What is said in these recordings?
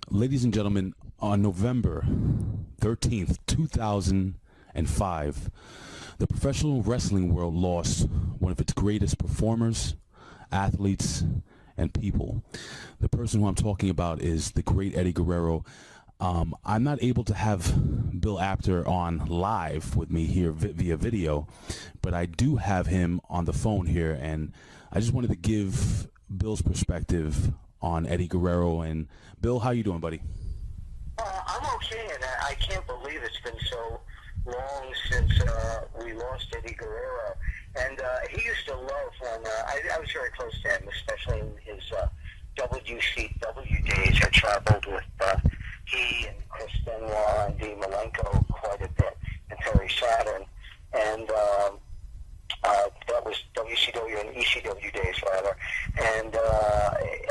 Ladies and gentlemen, on November 13th, 2005, the professional wrestling world lost one of its greatest performers, athletes, and people. The person who I'm talking about is the great Eddie Guerrero. I'm not able to have Bill Apter on live with me here via video, but I do have him on the phone here, and I just wanted to give Bill's perspective on Eddie Guerrero. And Bill, how you doing, buddy? I'm okay, and I can't believe it's been so long since we lost Eddie Guerrero. And he used to love when I was very close to him, especially in his WCW days. I traveled with he and Chris Benoit and Dean Malenko quite a bit, and Terry Saturn. And that was WCW and ECW days, rather. And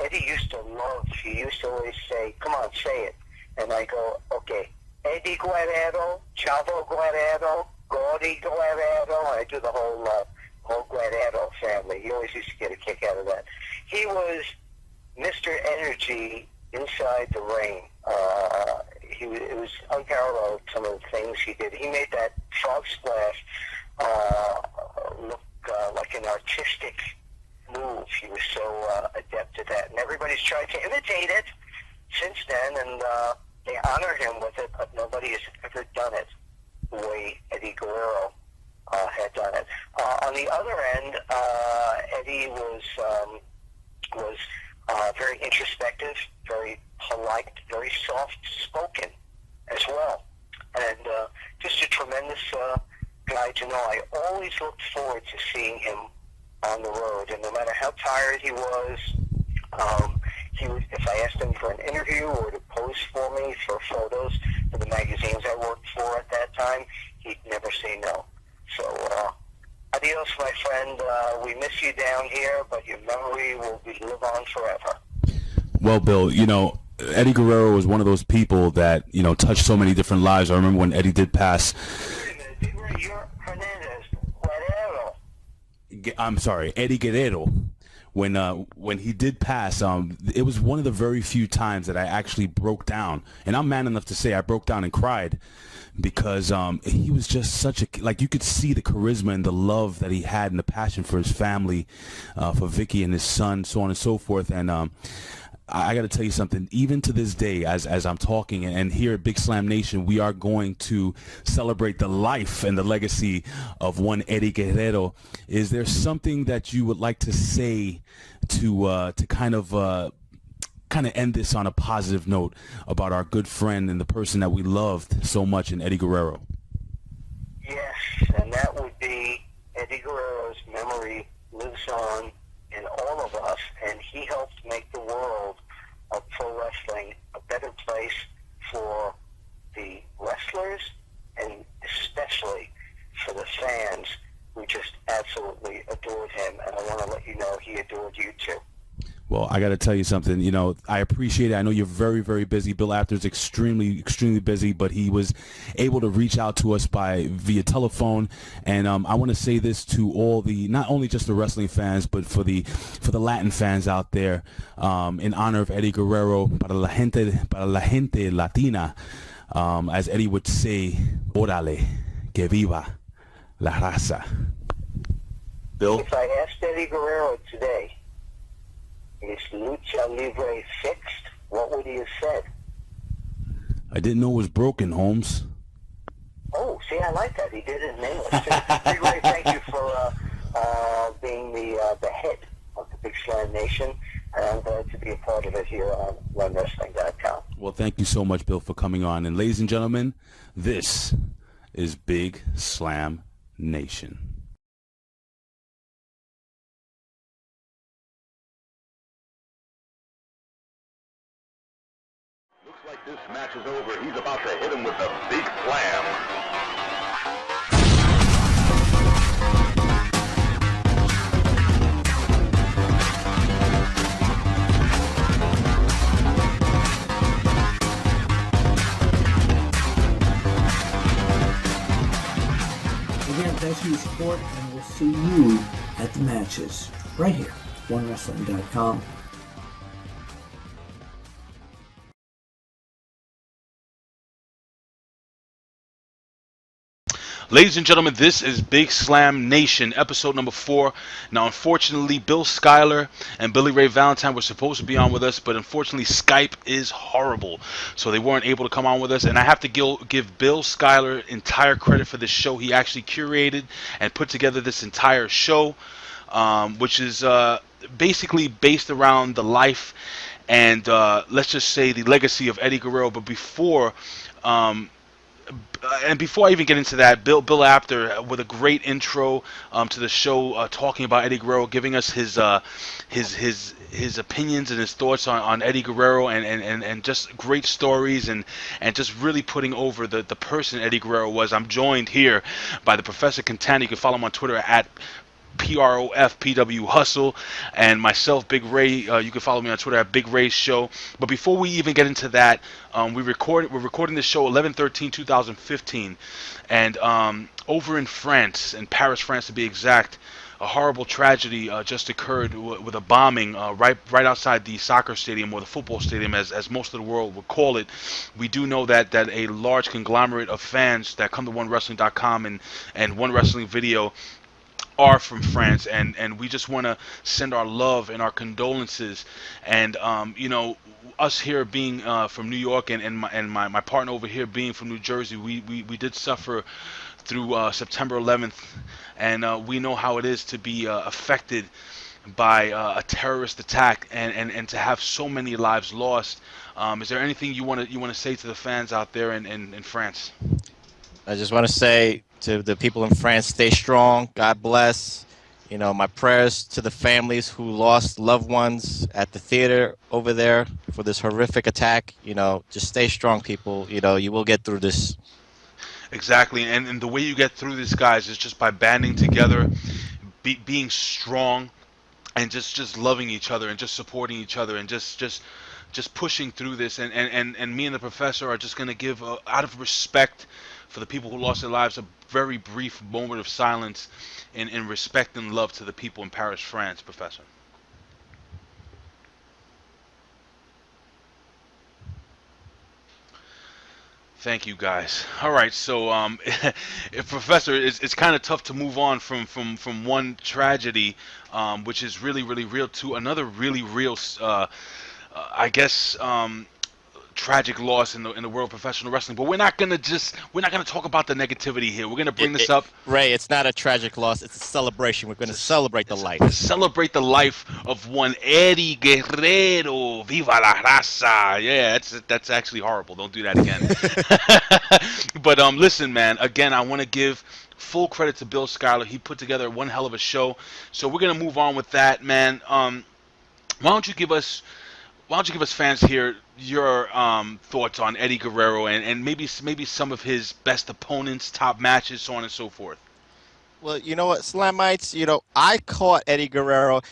Eddie used to love, he used to always say, "Come on, say it." And I go, "Okay, Eddie Guerrero, Chavo Guerrero, Gordy Guerrero." And I do the whole Guerrero family. He always used to get a kick out of that. He was Mr. Energy inside the ring. It was unparalleled, some of the things he did. He made that frog splash look like an artistic move. He was so adept at that. And everybody's tried to imitate it since then, and they honor him with it, but nobody has ever done it the way Eddie Guerrero had done it. On the other end, Eddie was very introspective, very polite, very soft-spoken as well, and just a tremendous guy to know. I always looked forward to seeing him on the road, and no matter how tired he was, he would, if I asked him for an interview or to pose for me for photos for the magazines I worked for at that time, he'd never say no. So, adios, my friend. We miss you down here, but your memory will live on forever. Well, Bill, you know, Eddie Guerrero was one of those people that, you know, touched so many different lives. I remember when Eddie did pass. Wait a minute, you're Hernandez, Guerrero. I'm sorry, Eddie Guerrero. When he did pass, it was one of the very few times that I actually broke down, and I'm man enough to say I broke down and cried, because he was just such a, like, you could see the charisma and the love that he had and the passion for his family, for Vicky and his son, so on and so forth. And I got to tell you something, even to this day, as I'm talking, and here at Big Slam Nation, we are going to celebrate the life and the legacy of one Eddie Guerrero. Is there something that you would like to say to kind of end this on a positive note about our good friend and the person that we loved so much in Eddie Guerrero? Yes, and that would be Eddie Guerrero's memory lives on in all of us, and he helped make the world of pro wrestling a better place for the wrestlers and especially for the fans who just absolutely adored him. And I want to let you know he adored you too. Well, I got to tell you something, you know, I appreciate it. I know you're very, very busy. Bill Apter's extremely, extremely busy, but he was able to reach out to us via telephone. And I want to say this to all the, not only just the wrestling fans, but for the Latin fans out there, in honor of Eddie Guerrero, para la gente latina, as Eddie would say, órale, que viva la raza. Bill? If I asked Eddie Guerrero today, is Lucha Libre fixed? What would he have said? I didn't know it was broken, Holmes. Oh, see, I like that. He did it in English. Big Ray, thank you for being the head of the Big Slam Nation, and I'm glad to be a part of it here on RunWrestling.com. Well, thank you so much, Bill, for coming on. And ladies and gentlemen, this is Big Slam Nation. Like this match is over, he's about to hit him with the big slam. Again, thanks for your support, and we'll see you at the matches right here, OneWrestling.com. Ladies and gentlemen, this is Big Slam Nation, episode number 4. Now, unfortunately, Bill Skyler and Billy Ray Valentine were supposed to be on with us, but unfortunately, Skype is horrible, so they weren't able to come on with us. And I have to give Bill Skyler entire credit for this show. He actually curated and put together this entire show, which is basically based around the life and let's just say the legacy of Eddie Guerrero. But before I even get into that, Bill Apter with a great intro to the show, talking about Eddie Guerrero, giving us his opinions and his thoughts on Eddie Guerrero, and just great stories, and just really putting over the person Eddie Guerrero was. I'm joined here by the Professor Quintana. You can follow him on Twitter at PROFPW Hustle, and myself, Big Ray. You can follow me on Twitter at Big Ray Show. But before we even get into that, we're recording this show 11/13/2015, and over in France, in Paris, France to be exact, a horrible tragedy just occurred with a bombing right outside the soccer stadium, or the football stadium, as most of the world would call it. We do know that a large conglomerate of fans that come to OneWrestling.com and One Wrestling Video are from France, and we just want to send our love and our condolences. And us here being from New York, and my partner over here being from New Jersey, we did suffer through September 11th, and we know how it is to be affected by a terrorist attack, and to have so many lives lost. Is there anything you want to say to the fans out there in France? I just want to say to the people in France, stay strong. God bless. My prayers to the families who lost loved ones at the theater over there for this horrific attack. Just stay strong, people. You will get through this. Exactly, and the way you get through this, guys, is just by banding together, being strong, and just loving each other, and just supporting each other, and just pushing through this. And me and the Professor are just going to give, out of respect for the people who lost their lives, a very brief moment of silence in respect and love to the people in Paris, France, Professor. Thank you, guys. All right, so Professor, it's kind of tough to move on from one tragedy, which is really, really real, to another really real, I guess, tragic loss in the world of professional wrestling. But we're not gonna talk about the negativity here. We're gonna bring this up. Ray, it's not a tragic loss. It's a celebration. We're gonna celebrate the life. Celebrate the life of one Eddie Guerrero. Viva la raza. Yeah, that's actually horrible. Don't do that again. But listen, man. Again, I want to give full credit to Bill Skyler. He put together one hell of a show. So we're gonna move on with that, man. Why don't you give us fans here your thoughts on Eddie Guerrero, and maybe some of his best opponents, top matches, so on and so forth. Well, you know what, Slamites, I caught Eddie Guerrero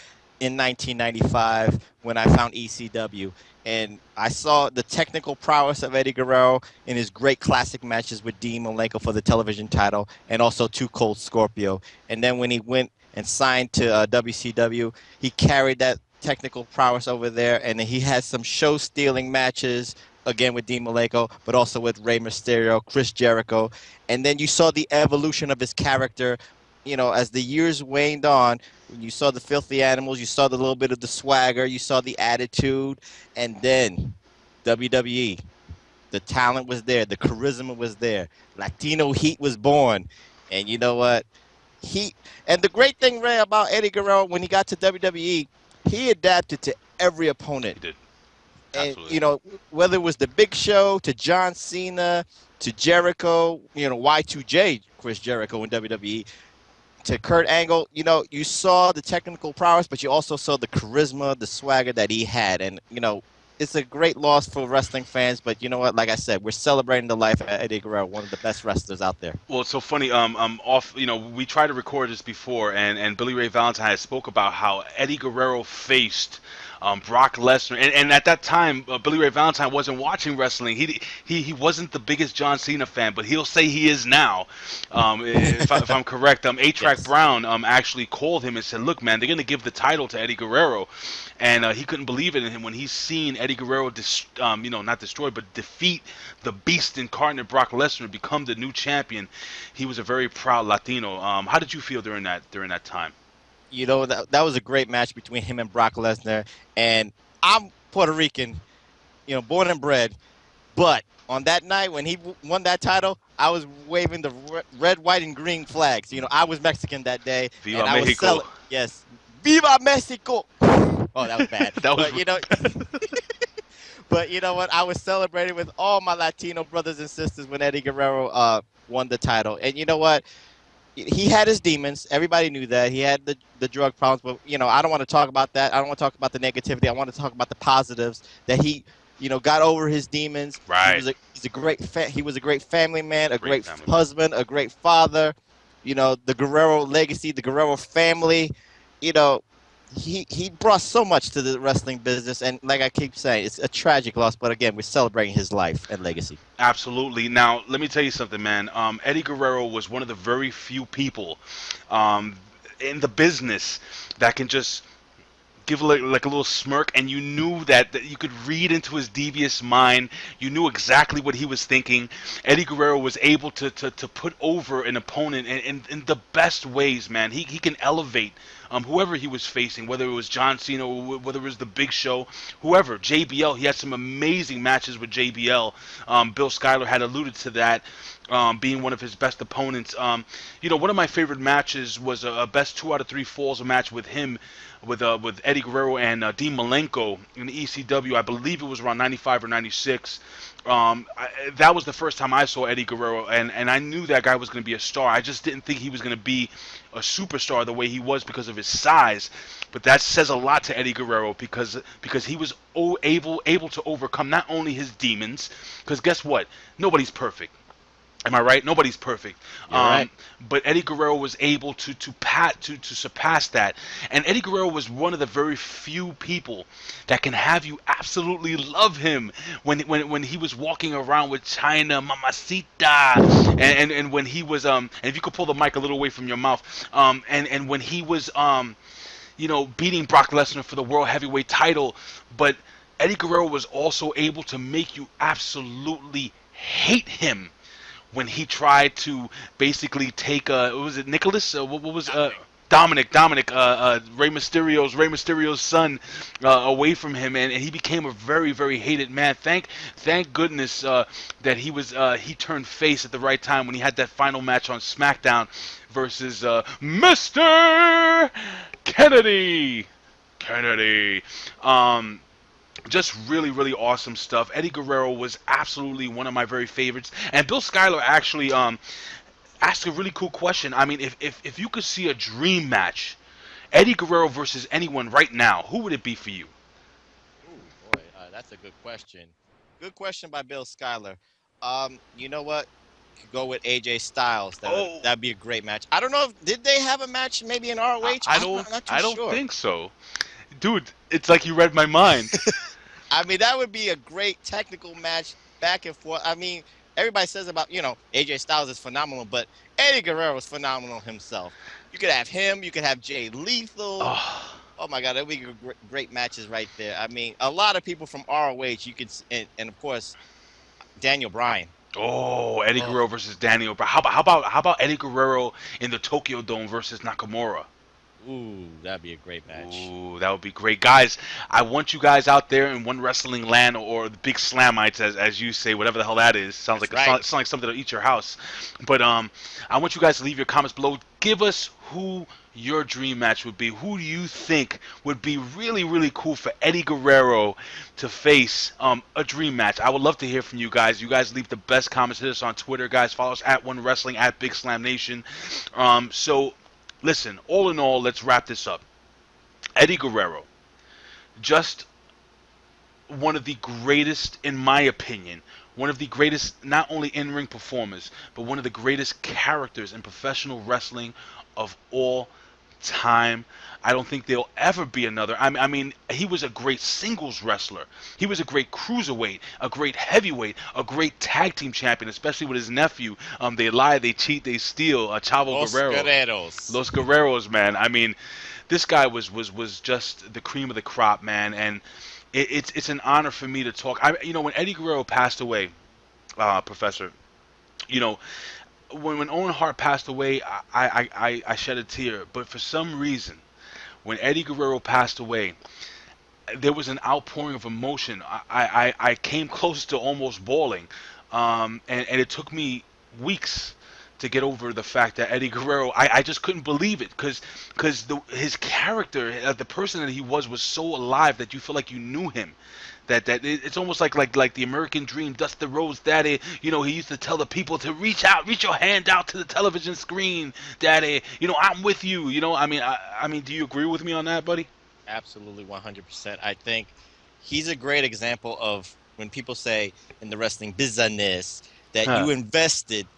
in 1995 when I found ECW, and I saw the technical prowess of Eddie Guerrero in his great classic matches with Dean Malenko for the television title, and also Too Cold Scorpio. And then when he went and signed to WCW, he carried that technical prowess over there, and he had some show-stealing matches, again with Dean Malenko, but also with Rey Mysterio, Chris Jericho. And then you saw the evolution of his character, as the years waned on. When you saw the Filthy Animals, you saw the little bit of the swagger, you saw the attitude, and then WWE. The talent was there, the charisma was there, Latino heat was born. And you know what? And the great thing, Ray, about Eddie Guerrero, when he got to WWE, he adapted to every opponent. He did. Absolutely. And, whether it was the Big Show, to John Cena, to Jericho, Y2J, Chris Jericho in WWE, to Kurt Angle, you saw the technical prowess, but you also saw the charisma, the swagger that he had. And, it's a great loss for wrestling fans, but you know what? Like I said, we're celebrating the life of Eddie Guerrero, one of the best wrestlers out there. Well, it's so funny. We tried to record this before, and Billy Ray Valentine spoke about how Eddie Guerrero faced Brock Lesnar, and at that time, Billy Ray Valentine wasn't watching wrestling. He wasn't the biggest John Cena fan, but he'll say he is now. If I'm correct, A-Track Yes. Brown actually called him and said, "Look, man, they're gonna give the title to Eddie Guerrero," and he couldn't believe it. And when he's seen Eddie Guerrero, not destroy, but defeat the Beast incarnate Brock Lesnar, become the new champion, he was a very proud Latino. How did you feel during that time? You know, that was a great match between him and Brock Lesnar. And I'm Puerto Rican, you know, born and bred. But on that night when he won that title, I was waving the red, white, and green flags. You know, I was Mexican that day. Viva and I Mexico. Yes. Viva Mexico. Oh, that was bad. That was but, you know, but you know what? I was celebrating with all my Latino brothers and sisters when Eddie Guerrero won the title. And you know what? He had his demons. Everybody knew that. He had the drug problems. But, you know, I don't want to talk about that. I don't want to talk about the negativity. I want to talk about the positives, that he, you know, got over his demons. Right. He was a great family man, a great family husband, a great father. You know, the Guerrero legacy, the Guerrero family. You know, he brought so much to the wrestling business, and like I keep saying, it's a tragic loss. But again, we're celebrating his life and legacy. Absolutely. Now, let me tell you something, man. Eddie Guerrero was one of the very few people in the business that can just give like a little smirk, and you knew that you could read into his devious mind. You knew exactly what he was thinking. Eddie Guerrero was able to put over an opponent in the best ways, man. He can elevate whoever he was facing, whether it was John Cena, or whether it was the Big Show, whoever, JBL. He had some amazing matches with JBL. Bill Schuyler had alluded to that, being one of his best opponents. You know, one of my favorite matches was a best 2 out of 3 falls match with him, with Eddie Guerrero and Dean Malenko in the ECW. I believe it was around 95 or 96. That was the first time I saw Eddie Guerrero, and I knew that guy was going to be a star. I just didn't think he was going to be a superstar the way he was because of his size. But that says a lot to Eddie Guerrero because he was able to overcome not only his demons, because guess what? Nobody's perfect. Am I right? Nobody's perfect. You're right. But Eddie Guerrero was able to surpass that. And Eddie Guerrero was one of the very few people that can have you absolutely love him when he was walking around with China Mamacita, and when he was and if you could pull the mic a little away from your mouth, and when he was you know, beating Brock Lesnar for the World Heavyweight title. But Eddie Guerrero was also able to make you absolutely hate him when he tried to basically take what was it, Nicholas? What was Dominic, Rey Mysterio's son, away from him, and he became a very, very hated man. Thank goodness that he turned face at the right time when he had that final match on SmackDown versus Mr. Kennedy. Just really, really awesome stuff. Eddie Guerrero was absolutely one of my very favorites. And Bill Schuyler actually asked a really cool question. I mean, if you could see a dream match, Eddie Guerrero versus anyone right now, who would it be for you? Ooh, boy, that's a good question. Good question by Bill Schuyler. You know what? Could go with AJ Styles. That'd be a great match. I don't know did they have a match maybe in ROH? I don't think so. Dude, it's like you read my mind. I mean, that would be a great technical match, back and forth. I mean, everybody says about, you know, AJ Styles is phenomenal, but Eddie Guerrero is phenomenal himself. You could have him. You could have Jay Lethal. Oh my God, that would be great matches right there. I mean, a lot of people from ROH, you could, and of course, Daniel Bryan. Oh, Eddie Guerrero versus Daniel Bryan. How about Eddie Guerrero in the Tokyo Dome versus Nakamura? Ooh, that'd be a great match. Ooh, that would be great. Guys, I want you guys out there in One Wrestling Land, or the Big Slamites, as you say, whatever the hell that is. Sounds like something that'll eat your house. But I want you guys to leave your comments below. Give us who your dream match would be. Who do you think would be really, really cool for Eddie Guerrero to face a dream match? I would love to hear from you guys. You guys leave the best comments. Hit us on Twitter, guys. Follow us at One Wrestling, at Big Slam Nation. So listen, all in all, let's wrap this up. Eddie Guerrero, just one of the greatest, in my opinion, one of the greatest not only in-ring performers, but one of the greatest characters in professional wrestling of all time. I don't think there'll ever be another. I mean, he was a great singles wrestler. He was a great cruiserweight, a great heavyweight, a great tag team champion, especially with his nephew. They lie, they cheat, they steal. Chavo Guerrero. Los Guerreros, man. I mean, this guy was just the cream of the crop, man. And it's an honor for me to talk. When Eddie Guerrero passed away, Professor, when Owen Hart passed away, I shed a tear. But for some reason, when Eddie Guerrero passed away, there was an outpouring of emotion. I came close to almost bawling, and it took me weeks to get over the fact that Eddie Guerrero, I just couldn't believe it, because his character, the person that he was so alive that you feel like you knew him. That it's almost like the American dream, Dusty Rhodes, Daddy. He used to tell the people to reach your hand out to the television screen, Daddy. I'm with you. I mean, do you agree with me on that, buddy? Absolutely, 100%. I think he's a great example of when people say in the wrestling business that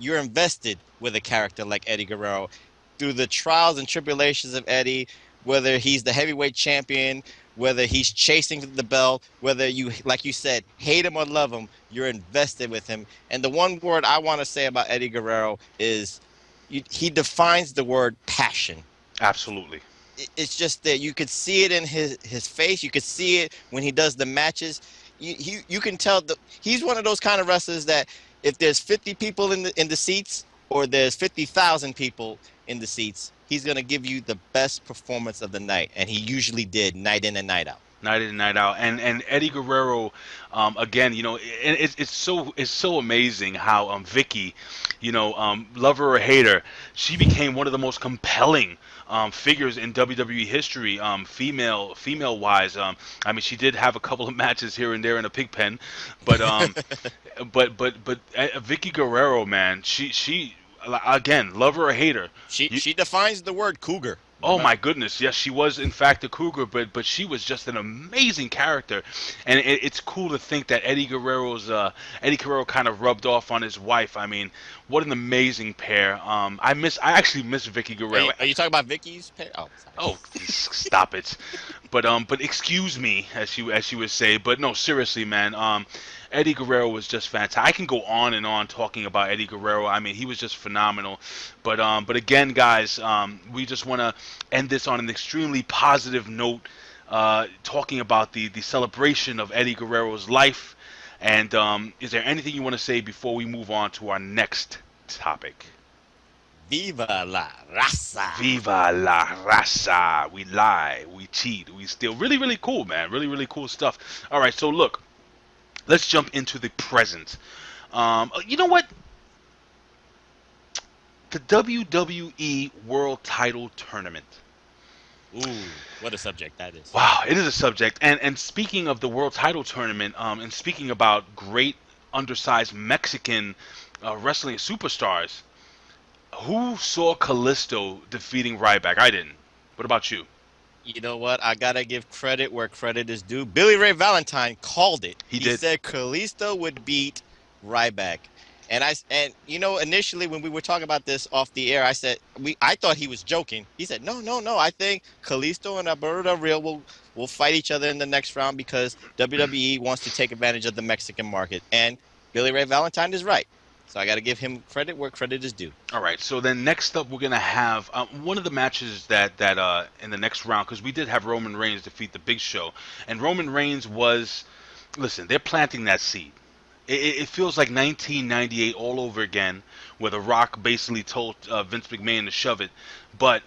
you're invested with a character like Eddie Guerrero through the trials and tribulations of Eddie, whether he's the heavyweight champion, whether he's chasing the belt, whether you, like you said, hate him or love him, you're invested with him. And the one word I want to say about Eddie Guerrero is he defines the word passion. Absolutely. It's just that you could see it in his face. You could see it when he does the matches. You can tell he's one of those kind of wrestlers that if there's 50 people in the seats or there's 50,000 people in the seats, he's going to give you the best performance of the night. And he usually did, night in and night out. Night in and night out. And Eddie Guerrero, again, it's so amazing how Vicky, love her or hate her, she became one of the most compelling figures in WWE history, female wise. I mean, she did have a couple of matches here and there in a pig pen, but but Vicky Guerrero, man, she again, love her or hate her. She defines the word cougar. Oh my goodness, yes, she was in fact a cougar, but she was just an amazing character, and it's cool to think that Eddie Guerrero kind of rubbed off on his wife. I mean, what an amazing pair. I actually miss Vicky Guerrero. Are you talking about Vicky's pair? Oh, stop it. But excuse me, as she would say. But no, seriously, man. Eddie Guerrero was just fantastic. I can go on and on talking about Eddie Guerrero. I mean, he was just phenomenal. But again, guys, we just want to end this on an extremely positive note, talking about the celebration of Eddie Guerrero's life. And is there anything you want to say before we move on to our next topic? Viva la raza. Viva la raza. We lie, we cheat, we steal. Really, really cool, man. Really, really cool stuff. All right, so look. Let's jump into the present. You know what? The WWE World Title Tournament. Ooh, what a subject that is. Wow, it is a subject. And speaking of the World Title Tournament, and speaking about great undersized Mexican wrestling superstars, who saw Kalisto defeating Ryback? I didn't. What about you? You know what? I got to give credit where credit is due. Billy Ray Valentine called it. He did. Said Kalisto would beat Ryback. And initially when we were talking about this off the air, I said I thought he was joking. He said, no. I think Kalisto and Alberto Del Rio will fight each other in the next round because WWE wants to take advantage of the Mexican market. And Billy Ray Valentine is right. So I got to give him credit where credit is due. All right. So then next up, we're going to have one of the matches that in the next round, because we did have Roman Reigns defeat the Big Show. And Roman Reigns listen, they're planting that seed. It feels like 1998 all over again, where The Rock basically told Vince McMahon to shove it. But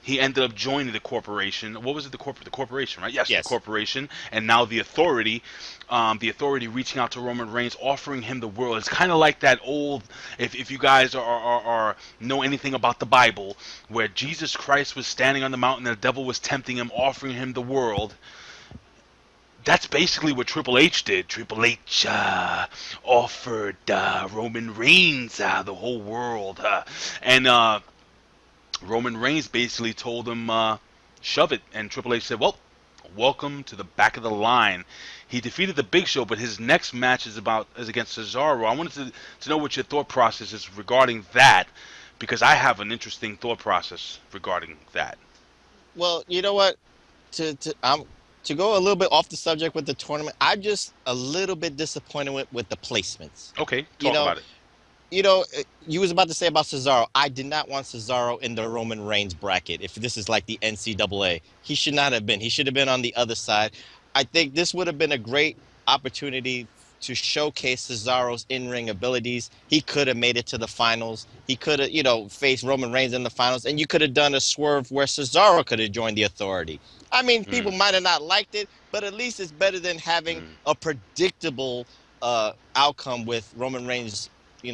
he ended up joining the corporation. What was it? The corporation, right? Yes, the corporation. And now the authority reaching out to Roman Reigns, offering him the world. It's kind of like that old, if you guys are know anything about the Bible, where Jesus Christ was standing on the mountain and the devil was tempting him, offering him the world. That's basically what Triple H did. Triple H offered Roman Reigns the whole world. And Roman Reigns basically told him, shove it. And Triple H said, well, welcome to the back of the line. He defeated the Big Show, but his next match is against Cesaro. I wanted to know what your thought process is regarding that, because I have an interesting thought process regarding that. Well, you know what? To go a little bit off the subject with the tournament, I'm just a little bit disappointed with the placements. Okay, You talk know, about it. you was about to say about Cesaro. I did not want Cesaro in the Roman Reigns bracket. If this is like the NCAA, he should not have been. He should have been on the other side. I think this would have been a great opportunity to showcase Cesaro's in-ring abilities. He could have made it to the finals. He could have, faced Roman Reigns in the finals, and you could have done a swerve where Cesaro could have joined the Authority. I mean, people might have not liked it, but at least it's better than having a predictable outcome with Roman Reigns,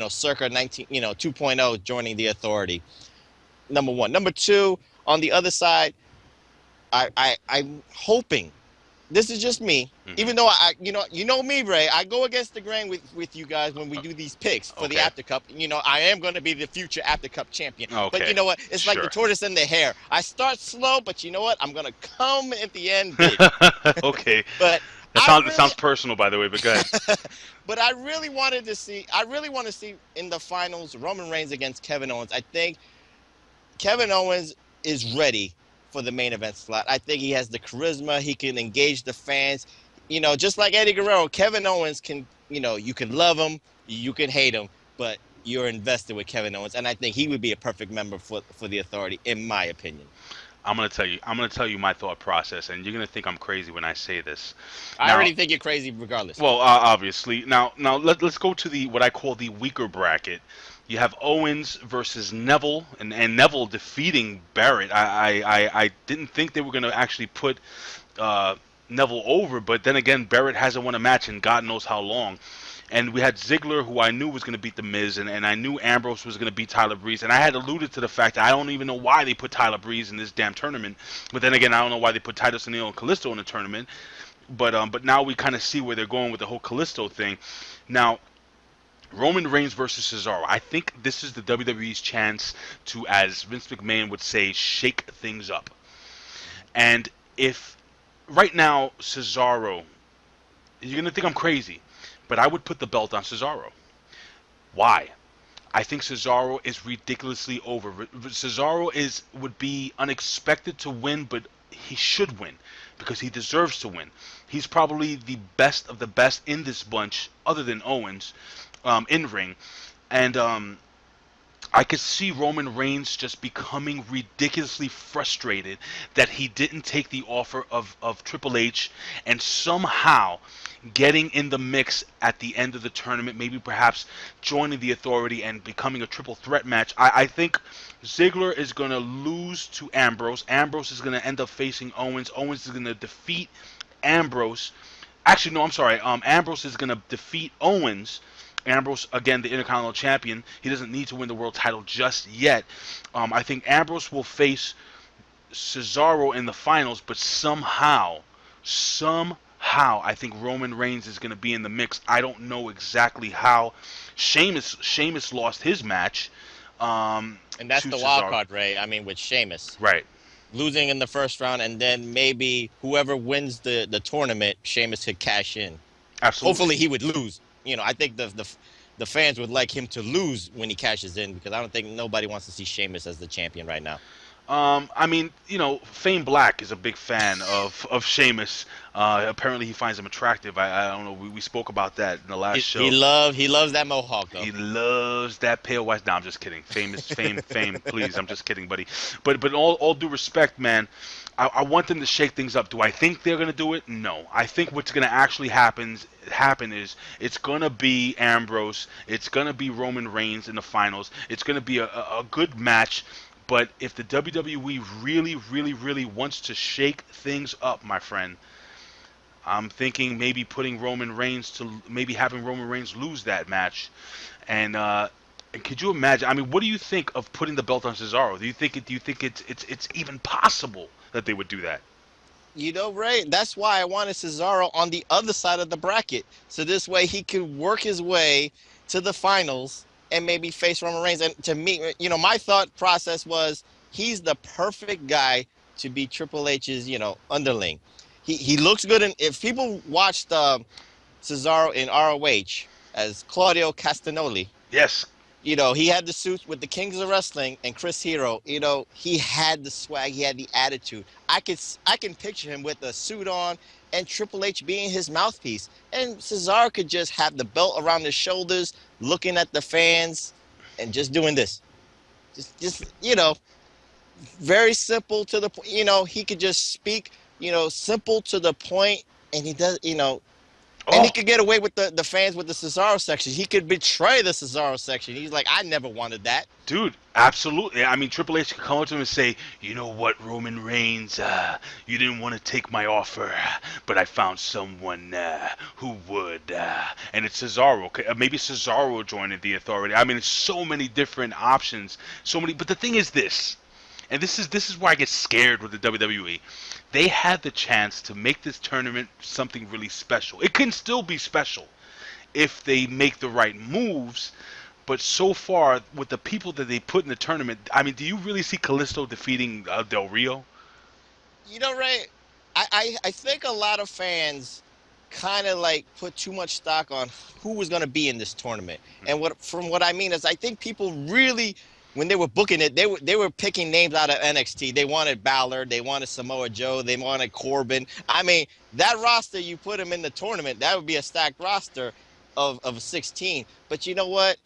circa 2.0 joining the Authority. Number one. Number two, on the other side, I'm hoping. This is just me. Even though you know me, Ray. I go against the grain with you guys when we do these picks for the Apter Cup. I am going to be the future Apter Cup champion. Okay. But you know what? It's like the tortoise and the hare. I start slow, but you know what? I'm going to come at the end big. Okay. But That sounds personal, by the way. But go ahead. But I really want to see in the finals Roman Reigns against Kevin Owens. I think Kevin Owens is ready for the main event slot. I think he has the charisma. He can engage the fans. Just like Eddie Guerrero, Kevin Owens can, you can love him, you can hate him, but you're invested with Kevin Owens. And I think he would be a perfect member for the Authority, in my opinion. I'm gonna tell you my thought process, and you're gonna think I'm crazy when I say this. I already think you're crazy, regardless. Well, obviously. Now let's go to what I call the weaker bracket. You have Owens versus Neville, and Neville defeating Barrett. I didn't think they were gonna actually put Neville over, but then again, Barrett hasn't won a match in God knows how long. And we had Ziggler, who I knew was going to beat The Miz, and I knew Ambrose was going to beat Tyler Breeze. And I had alluded to the fact that I don't even know why they put Tyler Breeze in this damn tournament. But then again, I don't know why they put Titus O'Neil and Kalisto in the tournament. But now we kind of see where they're going with the whole Kalisto thing. Now, Roman Reigns versus Cesaro. I think this is the WWE's chance to, as Vince McMahon would say, shake things up. And if right now Cesaro, you're going to think I'm crazy, but I would put the belt on Cesaro. Why? I think Cesaro is ridiculously over. Cesaro would be unexpected to win, but he should win because he deserves to win. He's probably the best of the best in this bunch, other than Owens, in ring. And I could see Roman Reigns just becoming ridiculously frustrated that he didn't take the offer of Triple H and somehow getting in the mix at the end of the tournament, maybe perhaps joining the Authority and becoming a triple threat match. I think Ziggler is going to lose to Ambrose. Ambrose is going to end up facing Owens. Owens is going to defeat Ambrose. Actually, no, I'm sorry. Ambrose is going to defeat Owens. Ambrose, again, the Intercontinental Champion. He doesn't need to win the world title just yet. I think Ambrose will face Cesaro in the finals, but somehow, I think Roman Reigns is going to be in the mix. I don't know exactly how. Sheamus lost his match. And that's the wild card, Ray. I mean, with Sheamus. Right. Losing in the first round, and then maybe whoever wins the tournament, Sheamus could cash in. Absolutely. Hopefully he would lose. I think the fans would like him to lose when he cashes in, because I don't think nobody wants to see Sheamus as the champion right now. I mean, Fame Black is a big fan of Sheamus. Apparently, he finds him attractive. I don't know. We spoke about that in the last show. He loves that mohawk, though. He loves that pale white. No, I'm just kidding. Fame. Please, I'm just kidding, buddy. But all due respect, man, I want them to shake things up. Do I think they're gonna do it? No. I think what's gonna actually happen is it's gonna be Ambrose. It's gonna be Roman Reigns in the finals. It's gonna be a good match. But if the WWE really, really, really wants to shake things up, my friend, I'm thinking maybe having Roman Reigns lose that match. And could you imagine? I mean, what do you think of putting the belt on Cesaro? Do you think it's even possible that they would do that? Ray, that's why I wanted Cesaro on the other side of the bracket, so this way he could work his way to the finals and maybe face Roman Reigns. And to me, my thought process was he's the perfect guy to be Triple H's, underling. He looks good. And if people watched Cesaro in ROH as Claudio Castagnoli. Yes. You know, he had the suits with the Kings of Wrestling and Chris Hero. You know, he had the swag, he had the attitude. I can picture him with a suit on and Triple H being his mouthpiece. And Cesaro could just have the belt around his shoulders, looking at the fans and just doing this. Just you know, very simple to the point. You know, he could just speak, you know, simple to the point, and he does, you know, and he could get away with the fans with the Cesaro section. He could betray the Cesaro section. He's like, I never wanted that. Dude, absolutely. I mean, Triple H could come up to him and say, you know what, Roman Reigns, you didn't want to take my offer, but I found someone who would. And it's Cesaro. Okay? Maybe Cesaro joining the Authority. I mean, it's so many different options. So many. But the thing is this, and this is why I get scared with the WWE. They had the chance to make this tournament something really special. It can still be special if they make the right moves. But so far, with the people that they put in the tournament, I mean, do you really see Kalisto defeating Del Rio? You know, Ray, I think a lot of fans kind of like put too much stock on who was going to be in this tournament. And from what I mean is I think people really, when they were booking it, they were picking names out of NXT. They wanted Balor, they wanted Samoa Joe, they wanted Corbin. I mean, that roster, you put them in the tournament, that would be a stacked roster of 16. But you know what?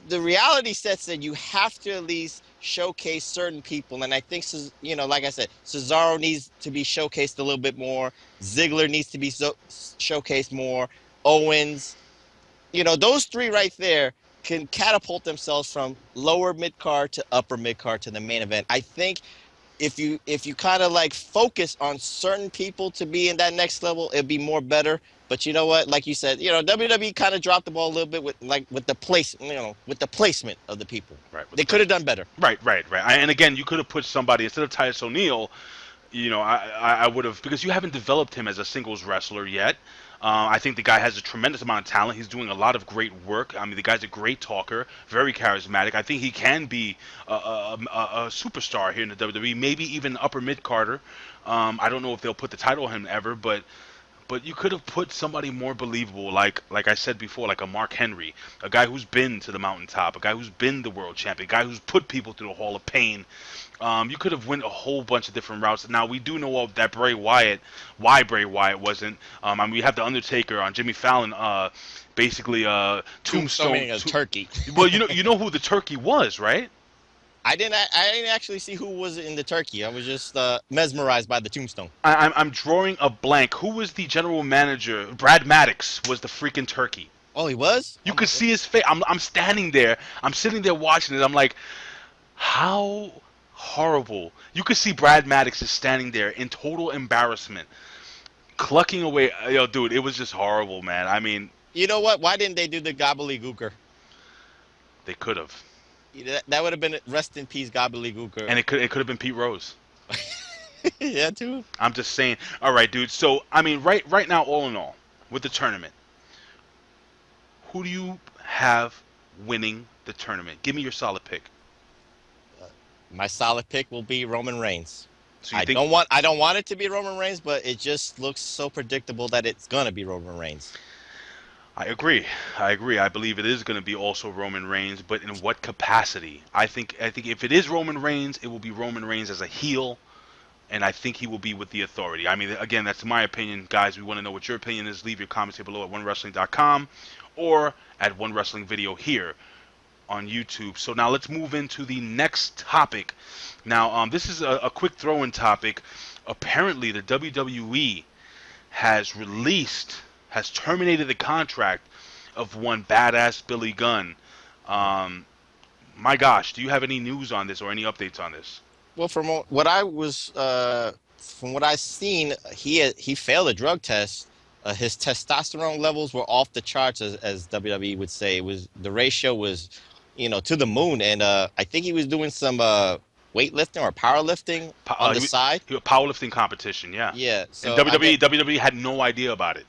The reality sets that you have to at least showcase certain people. And I think, you know, like I said, Cesaro needs to be showcased a little bit more. Ziggler needs to be showcased more. Owens. You know, those three right there can catapult themselves from lower mid-card to upper mid-card to the main event. I think if you kind of like focus on certain people to be in that next level, it'd be more better. But you know what? Like you said, you know, WWE kind of dropped the ball a little bit with the placement of the people. Right. They could have done better. Right. And again, you could have put somebody instead of Titus O'Neil. You know, I would have, because you haven't developed him as a singles wrestler yet. I think the guy has a tremendous amount of talent. He's doing a lot of great work. I mean, the guy's a great talker, very charismatic. I think he can be a superstar here in the WWE, maybe even upper mid-carder. I don't know if they'll put the title on him ever, but you could have put somebody more believable, like I said before, like a Mark Henry, a guy who's been to the mountaintop, a guy who's been the world champion, a guy who's put people through the Hall of Pain. You could have went a whole bunch of different routes. Now, we do know that Bray Wyatt, why Bray Wyatt wasn't. I mean, we have The Undertaker on Jimmy Fallon, basically Tombstone. A turkey. Well, you know who the turkey was, right? I didn't actually see who was in the turkey. I was just mesmerized by the tombstone. I'm drawing a blank. Who was the general manager? Brad Maddox was the freaking turkey. Oh, he was? You could see his face. I'm standing there. I'm sitting there watching it. I'm like, how horrible. You could see Brad Maddox is standing there in total embarrassment, clucking away. Yo, dude, it was just horrible, man. I mean, you know what? Why didn't they do the gobbledygooker? They could have. That would have been rest in peace, gobbledygooker. And it could have been Pete Rose. Yeah, too. I'm just saying. All right, dude. So I mean, right now, all in all, with the tournament, who do you have winning the tournament? Give me your solid pick. My solid pick will be Roman Reigns. So I don't want it to be Roman Reigns, but it just looks so predictable that it's gonna be Roman Reigns. I agree. I believe it is going to be also Roman Reigns, but in what capacity? I think if it is Roman Reigns, it will be Roman Reigns as a heel, and I think he will be with the Authority. I mean, again, that's my opinion, guys. We want to know what your opinion is. Leave your comments here below at OneWrestling.com or at One Wrestling Video here on YouTube. So now let's move into the next topic. Now, this is a quick throw-in topic. Apparently, the WWE has terminated the contract of one badass Billy Gunn. My gosh, do you have any news on this or any updates on this? Well, from what I've seen, he failed a drug test. His testosterone levels were off the charts, as WWE would say. The ratio was, to the moon, and I think he was doing some weightlifting or powerlifting on the side. Powerlifting competition, yeah. Yeah. So and WWE had no idea about it.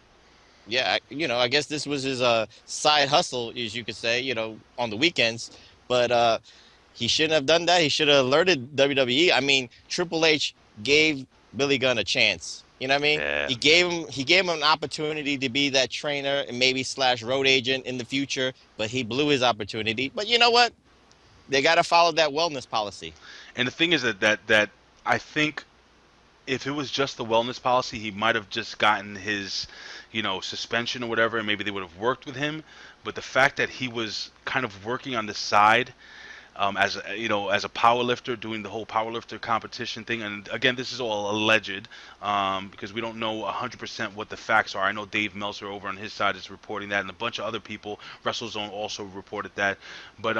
Yeah, I guess this was his side hustle, as you could say, on the weekends. But he shouldn't have done that. He should have alerted WWE. I mean, Triple H gave Billy Gunn a chance You know what I mean? Yeah. He gave him an opportunity to be that trainer and maybe / road agent in the future, but he blew his opportunity. But you know what? They got to follow that wellness policy. And the thing is that I think if it was just the wellness policy, he might have just gotten his, suspension or whatever, and maybe they would have worked with him. But the fact that he was kind of working on the side, as as a power lifter, doing the whole power lifter competition thing, and again, this is all alleged, because we don't know 100% what the facts are. I know Dave Meltzer over on his side is reporting that, and a bunch of other people, WrestleZone also reported that, but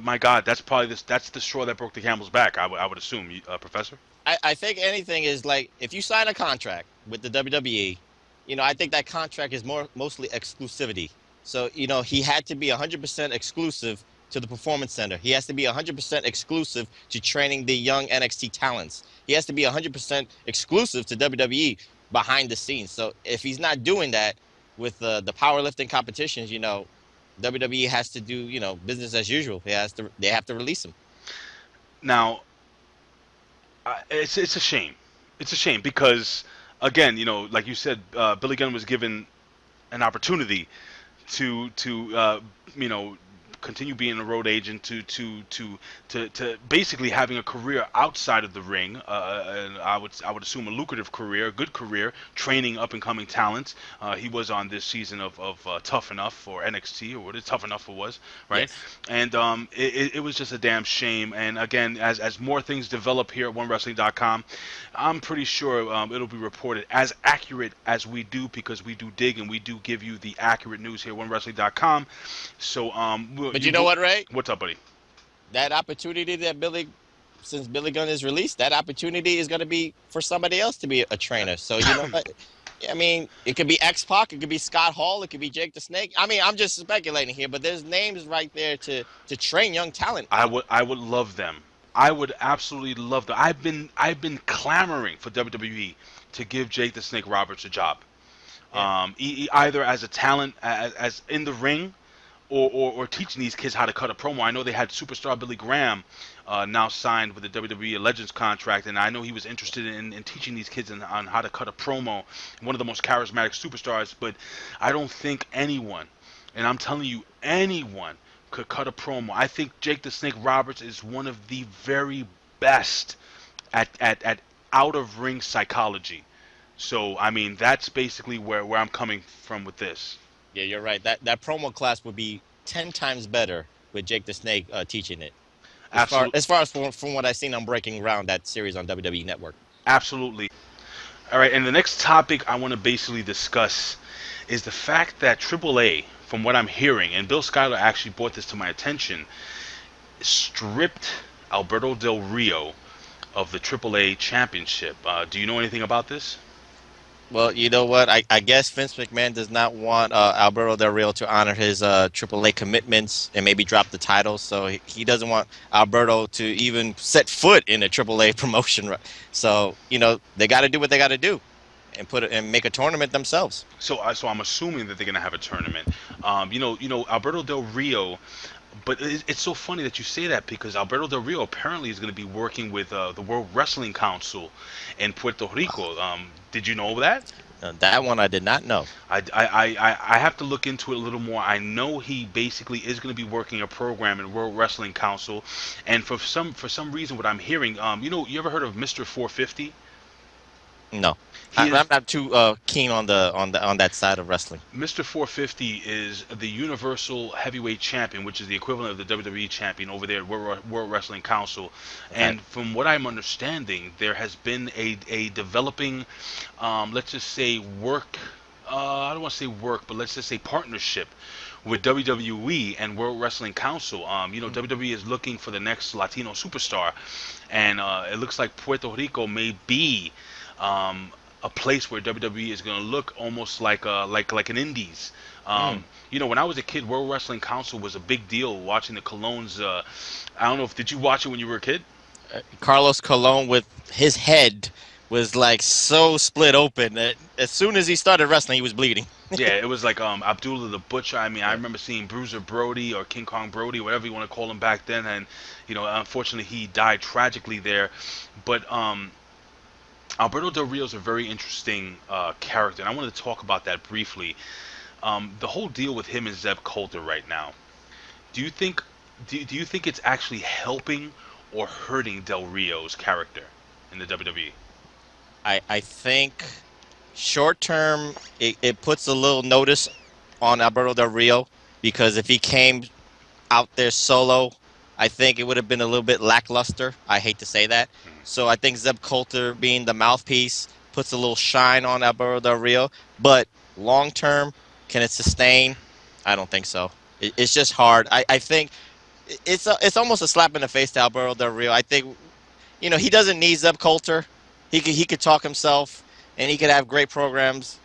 my God, that's the straw that broke the camel's back. I would assume, Professor. I think anything is like if you sign a contract with the WWE, I think that contract is mostly exclusivity. So he had to be 100% exclusive to the Performance Center. He has to be 100% exclusive to training the young NXT talents. He has to be 100% exclusive to WWE behind the scenes. So if he's not doing that with the powerlifting competitions, WWE has to do business as usual. They have to release him. Now, it's a shame. It's a shame because, again, like you said, Billy Gunn was given an opportunity to continue being a road agent, to basically having a career outside of the ring. And I would assume a lucrative career, a good career, training up and coming talents. He was on this season of Tough Enough or NXT or what Tough Enough it was, right? Yes. And it was just a damn shame. And again, as more things develop here at OneWrestling.com, I'm pretty sure it'll be reported as accurate as we do, because we do dig and we do give you the accurate news here at OneWrestling.com. So But you know what, Ray? What's up, buddy? That opportunity that since Billy Gunn is released, that opportunity is going to be for somebody else to be a trainer. So you know what? I mean, it could be X-Pac, it could be Scott Hall, it could be Jake the Snake. I mean, I'm just speculating here, but there's names right there to train young talent. I would love them. I would absolutely love them. I've been clamoring for WWE to give Jake the Snake Roberts a job, either as a talent, as in the ring, or teaching these kids how to cut a promo. I know they had superstar Billy Graham now signed with the WWE Legends contract, and I know he was interested in teaching these kids on how to cut a promo. One of the most charismatic superstars, but I don't think anyone, and I'm telling you, anyone could cut a promo. I think Jake the Snake Roberts is one of the very best at out of ring psychology. So I mean, that's basically where I'm coming from with this. Yeah, you're right. That promo class would be 10 times better with Jake the Snake teaching it. As far as from what I've seen on Breaking Ground, that series on WWE Network. Absolutely. All right, and the next topic I want to basically discuss is the fact that AAA, from what I'm hearing, and Bill Schuyler actually brought this to my attention, stripped Alberto Del Rio of the AAA championship. Do you know anything about this? Well, you know what? I guess Vince McMahon does not want Alberto Del Rio to honor his AAA commitments and maybe drop the title. So he doesn't want Alberto to even set foot in a AAA promotion. So, they got to do what they got to do and make a tournament themselves. So I'm assuming that they're going to have a tournament. Alberto Del Rio. But it's so funny that you say that, because Alberto Del Rio apparently is going to be working with the World Wrestling Council in Puerto Rico. Did you know that? That one I did not know. I have to look into it a little more. I know he basically is going to be working a program in World Wrestling Council, and for some reason, what I'm hearing, you ever heard of Mr. 450? No, I'm not too keen on that side of wrestling. Mr. 450 is the Universal Heavyweight Champion, which is the equivalent of the WWE Champion over there at World Wrestling Council. Okay. And from what I'm understanding, there has been a developing, let's just say I don't want to say work, but let's just say partnership with WWE and World Wrestling Council. WWE is looking for the next Latino superstar, and it looks like Puerto Rico may be a place where WWE is going to look almost like an Indies. When I was a kid, World Wrestling Council was a big deal. Watching the Colognes, I don't know did you watch it when you were a kid? Carlos Colon with his head was like so split open that as soon as he started wrestling, he was bleeding. Yeah, it was like Abdullah the Butcher. I mean, I remember seeing Bruiser Brody or King Kong Brody, whatever you want to call him back then, and unfortunately he died tragically there. But Alberto Del Rio is a very interesting character, and I wanted to talk about that briefly. The whole deal with him and Zeb Coulter right now. Do you think do you think it's actually helping or hurting Del Rio's character in the WWE? I think short term it puts a little notice on Alberto Del Rio, because if he came out there solo, I think it would have been a little bit lackluster. I hate to say that. So I think Zeb Coulter being the mouthpiece puts a little shine on Alberto Del Rio. But long term, can it sustain? I don't think so. It's just hard. I think it's almost a slap in the face to Alberto Del Rio. I think, he doesn't need Zeb Coulter. He could talk himself, and he could have great programs.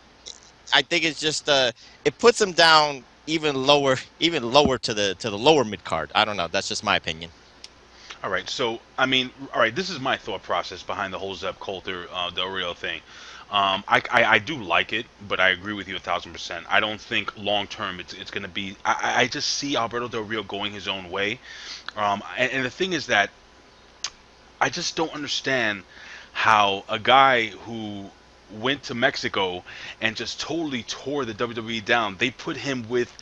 I think it's just it puts him down even lower to the lower mid card. I don't know. That's just my opinion. All right, so all right. This is my thought process behind the whole Zeb Coulter Del Rio thing. I do like it, but I agree with you 1,000%. I don't think long term it's going to be. I just see Alberto Del Rio going his own way, and the thing is that I just don't understand how a guy who went to Mexico and just totally tore the WWE down, they put him with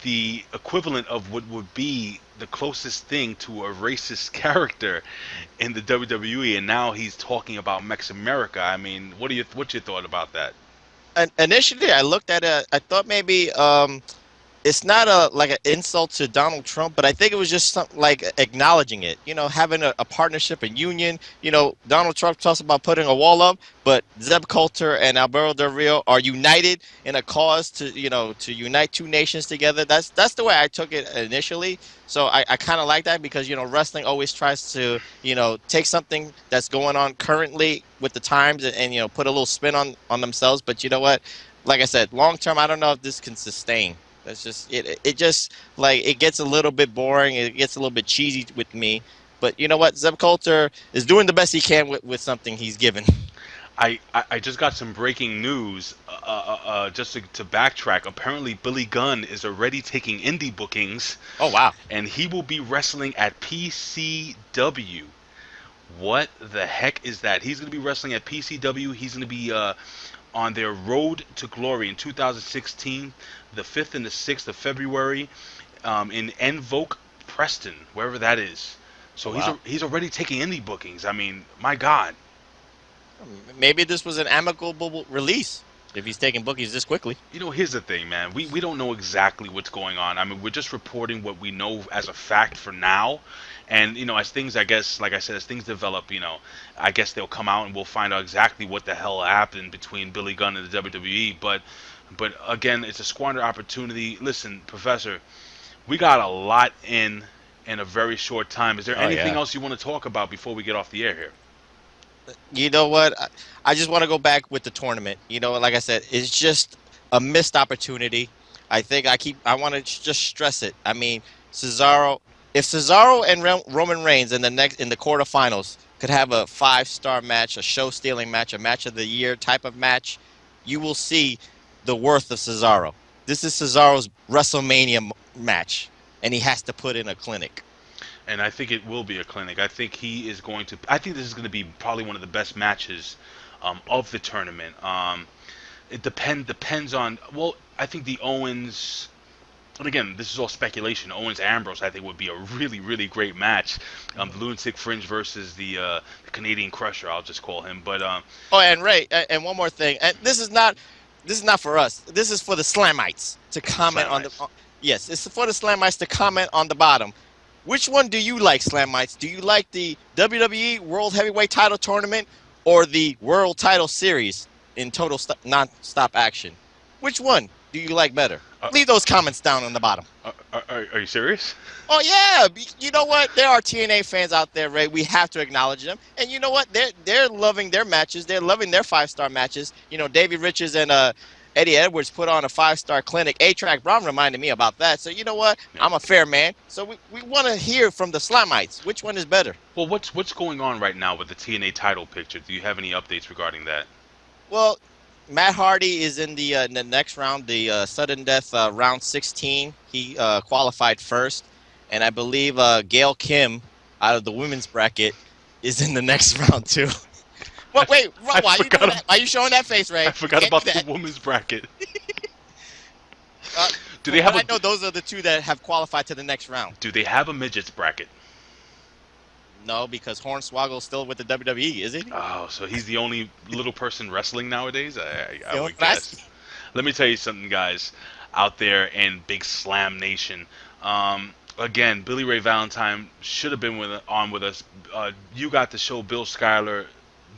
the equivalent of what would be the closest thing to a racist character in the WWE, and now he's talking about Mex America. I mean, what's your thought about that? Initially, I looked at it. I thought maybe it's not like an insult to Donald Trump, but I think it was just like acknowledging it. Having a partnership and union. Donald Trump talks about putting a wall up, but Zeb Coulter and Alberto Del Rio are united in a cause to unite two nations together. That's the way I took it initially. So I kind of like that, because wrestling always tries to take something that's going on currently with the times and put a little spin on themselves. But you know what? Like I said, long term, I don't know if this can sustain. That's just it. It just it gets a little bit boring. It gets a little bit cheesy with me. But you know what? Zeb Coulter is doing the best he can with something he's given. I just got some breaking news. Just to backtrack, apparently Billy Gunn is already taking indie bookings. Oh wow! And he will be wrestling at PCW. What the heck is that? He's going to be wrestling at PCW. He's going to be on their Road to Glory in 2016, the 5th and the 6th of February, in Envoke, Preston, wherever that is. So wow. He's already taking indie bookings. I mean, my God. Maybe this was an amicable release if he's taking bookings this quickly. Here's the thing, man. We don't know exactly what's going on. I mean, we're just reporting what we know as a fact for now. And, as things, I guess, like I said, as things develop, I guess they'll come out and we'll find out exactly what the hell happened between Billy Gunn and the WWE. But again, it's a squandered opportunity. Listen, Professor, we got a lot in a very short time. Is there anything else you want to talk about before we get off the air here? You know what? I just want to go back with the tournament. Like I said, it's just a missed opportunity. I think I want to just stress it. I mean, if Cesaro and Roman Reigns in the quarterfinals could have a 5-star match, a show-stealing match, a match of the year type of match, you will see the worth of Cesaro. This is Cesaro's WrestleMania match, and he has to put in a clinic. And I think it will be a clinic. I think I think this is going to be probably one of the best matches of the tournament. It depends on, I think the Owens, and again, this is all speculation, Owens Ambrose I think would be a really, really great match. The Lunatic Fringe versus the Canadian Crusher, I'll just call him. But and Ray, and one more thing. And this is not for us. This is for the Slamites to comment on the. Yes, it's for the Slamites to comment on the bottom. Which one do you like, Slamites? Do you like the WWE World Heavyweight Title Tournament or the World Title Series in total non-stop action? Which one do you like better? Leave those comments down on the bottom. Are you serious? Oh, yeah. You know what? There are TNA fans out there, Ray. We have to acknowledge them. And you know what? They're loving their matches. They're loving their 5-star matches. Davey Richards and Eddie Edwards put on a 5-star clinic. A-Track Brown reminded me about that. So you know what? Yeah. I'm a fair man. So we want to hear from the Slamites. Which one is better? Well, what's going on right now with the TNA title picture? Do you have any updates regarding that? Well, Matt Hardy is in the next round, the sudden death round 16. He qualified first. And I believe Gail Kim out of the women's bracket is in the next round too. Well, wait, why are you doing that? Why are you showing that face, Ray? I forgot about the women's bracket. Do they have? I know those are the two that have qualified to the next round. Do they have a midgets bracket? No, because Hornswoggle's still with the WWE, is he? Oh, so he's the only little person wrestling nowadays? I would guess. Let me tell you something, guys, out there in Big Slam Nation. Again, Billy Ray Valentine should have been on with us. You got the show. Bill Schuyler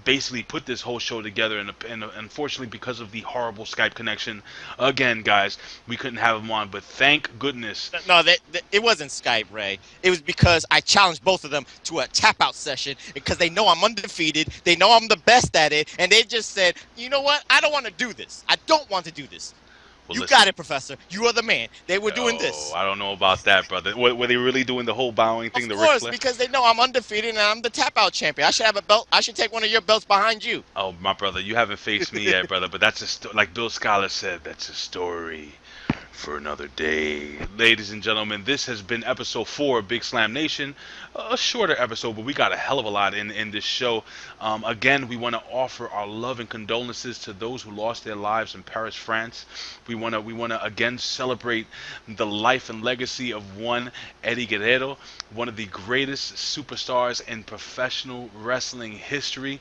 basically put this whole show together, and unfortunately, because of the horrible Skype connection, again, guys, we couldn't have him on. But thank goodness. No, it wasn't Skype, Ray. It was because I challenged both of them to a tap-out session because they know I'm undefeated. They know I'm the best at it, and they just said, you know what? I don't want to do this. I don't want to do this. Well, you got it, Professor. You are the man. They were doing this. I don't know about that, brother. Were they really doing the whole bowing thing? Of course, because they know I'm undefeated and I'm the tap-out champion. I should have a belt. I should take one of your belts behind you. Oh, my brother, you haven't faced me yet, brother. But that's like Bill Schuyler said. That's a story for another day. Ladies and gentlemen, this has been episode 4 of Big Slam Nation. A shorter episode, but we got a hell of a lot in this show. Again, we want to offer our love and condolences to those who lost their lives in Paris, France. We want to again celebrate the life and legacy of one Eddie Guerrero, one of the greatest superstars in professional wrestling history.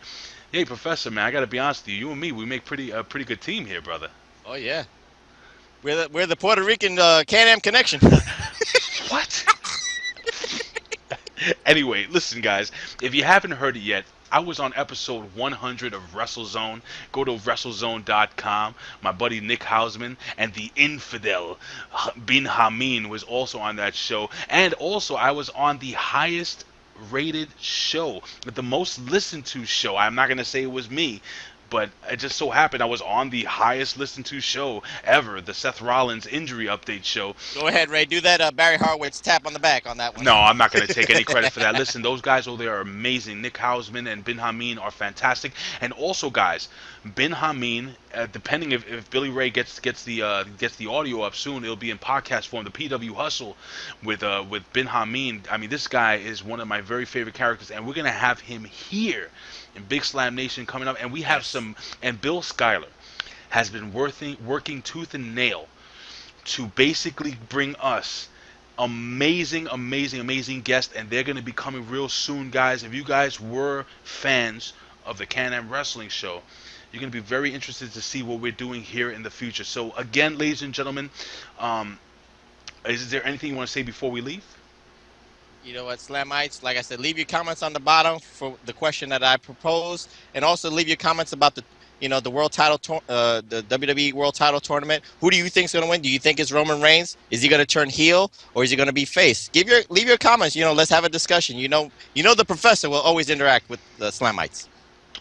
Hey, Professor, man, I got to be honest with you. You and me, we make a pretty good team here, brother. Oh yeah. We're the Puerto Rican Can-Am connection. What? Anyway, listen, guys. If you haven't heard it yet, I was on episode 100 of WrestleZone. Go to WrestleZone.com. My buddy Nick Hausman and the infidel Bin Hamin was also on that show. And also, I was on the highest rated show, the most listened to show. I'm not going to say it was me, but it just so happened I was on the highest listened to show ever, the Seth Rollins injury update show. Go ahead, Ray. Do that Barry Horowitz tap on the back on that one. No, I'm not going to take any credit for that. Listen, those guys over there are amazing. Nick Hausman and Bin Hamin are fantastic. And also, guys, Bin Hamin, depending if Billy Ray gets the audio up soon, it'll be in podcast form. The PW Hustle with Bin Hamin. I mean, this guy is one of my very favorite characters, and we're going to have him here in Big Slam Nation coming up, and we have and Bill Schuyler has been working tooth and nail to basically bring us amazing guests, and they're going to be coming real soon, guys. If you guys were fans of the Can-Am Wrestling Show, you're going to be very interested to see what we're doing here in the future. So again, ladies and gentlemen, is there anything you want to say before we leave? You know what, Slamites, like I said, leave your comments on the bottom for the question that I proposed, and also leave your comments about the World Title, the WWE World Title Tournament. Who do you think is going to win? Do you think it's Roman Reigns? Is he going to turn heel, or is he going to be face? Leave your comments. Let's have a discussion. The Professor will always interact with the Slamites.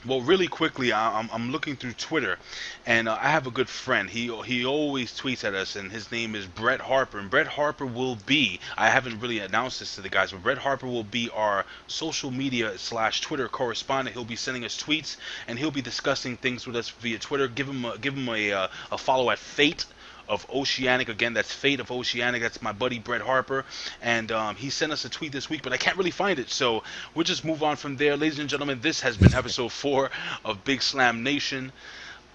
Well, really quickly, I'm looking through Twitter, and I have a good friend. He always tweets at us, and his name is Brett Harper. And Brett Harper will be, I haven't really announced this to the guys, but Brett Harper will be our social media / Twitter correspondent. He'll be sending us tweets, and he'll be discussing things with us via Twitter. Give him a follow at Fate of Oceanic. Again, that's Fate of Oceanic. That's my buddy Brett Harper, and he sent us a tweet this week, but I can't really find it, so we'll just move on from there. Ladies and gentlemen, this has been episode 4 of Big Slam Nation.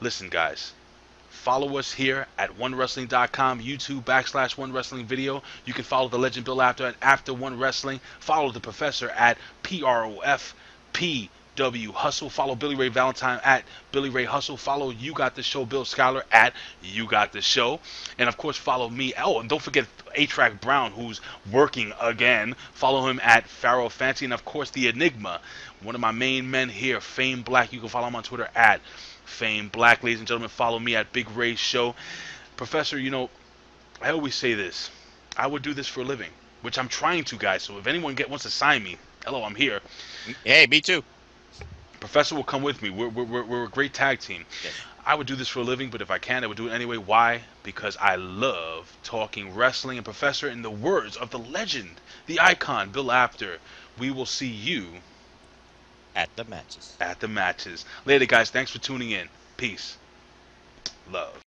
Listen, guys, follow us here at OneWrestling.com, YouTube / One Wrestling Video. You can follow the legend Bill Apter at After One Wrestling. Follow the Professor at PROFP W Hustle. Follow Billy Ray Valentine at Billy Ray Hustle. Follow You Got the Show Bill Schuyler at You Got the Show. And of course follow me. Oh, and don't forget A-Track Brown, who's working again. Follow him at Pharaoh Fancy. And of course the Enigma, one of my main men here, Fame Black. You can follow him on Twitter at Fame Black. Ladies and gentlemen, follow me at Big Ray Show. Professor, I always say this. I would do this for a living, which I'm trying to, guys. So if anyone wants to sign me, hello, I'm here. Hey, me too. Professor will come with me. We're a great tag team. Yes. I would do this for a living, but if I can, I would do it anyway. Why? Because I love talking wrestling. And Professor, in the words of the legend, the icon, Bill Apter, we will see you at the matches. At the matches. Later, guys. Thanks for tuning in. Peace. Love.